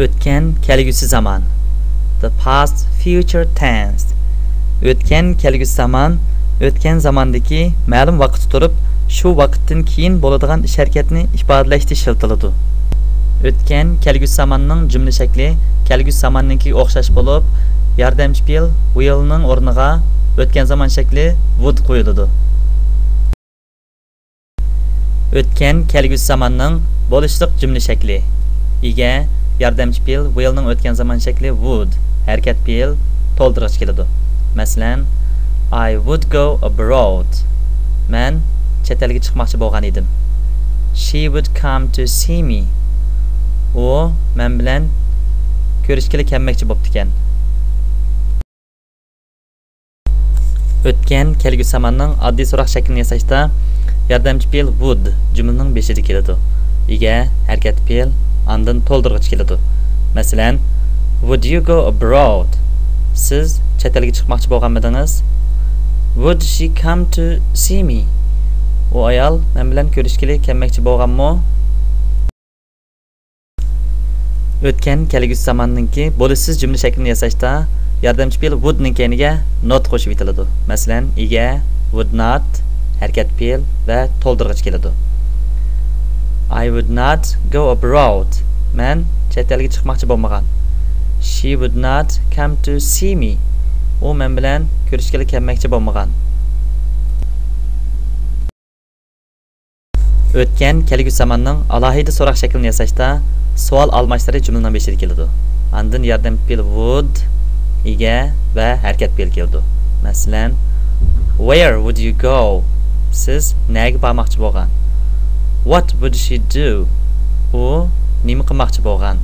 O'tgan kelgusi zaman. The past future tense. O'tgan kelgusi zaman o'tgan zamandagi ma'lum vaqt turib, shu vaqtdan keyin bo'ladigan ish harakatni ifodalashda ishlatiladi. O'tgan kelgusi zamanning jumla shakli kelgusi zamanninkiga o'xshash bo'lib, yordamchi fe'l will'ning o'rniga o'tgan zaman shakli would qo'yiladi. O'tgan kelgusi zamanning bo'lishliq jumla shakli ega yordamchi fe'l will'ning o'tgan zaman shakli would, harakat fe'l to'ldirg'ich keladi. Masalan, I would go abroad. Men chet elga chiqmoqchi bo'lgan edim. She would come to see me. U men bilan ko'rishga kelmoqchi bo'pti ekan. O'tgan kelgusi zamanning oddiy so'roq shaklini yasashda yordamchi fe'l would jumlaning beshida keladi. Ega harakat fe'l andin to'ldirg'ich keladi. Masalan, would you go abroad? Siz chet elga chiqmoqchi bo'lganmidingiz? Would she come to see me? U ayol men bilan ko'rishga kelmoqchi bo'lganmi? O'tgan kelgusi zamanninki bo'lishsiz jumla shaklini yasashda yordamchi fe'l would ning keyiniga not qo'shib aytiladi. Masalan, ega would not harakat fe'l va to'ldirg'ich keladi. I would not go abroad. Men chet elga chiqmoqchi bo'lmagan. She would not come to see me. U men bilan ko'rishga kelmoqchi bo'lmagan. O'tgan kelgusi zamanning alohida so'roq shaklini yasashda savol almashtiri jumlaning beshida keladi. Andin yordamchi fe'l would, ega va harakat fe'l keladi. Masalan, where would you go? Siz nega bormoqchi bo'lgan? What would she do? U nima qilmoqchi bo'lgan?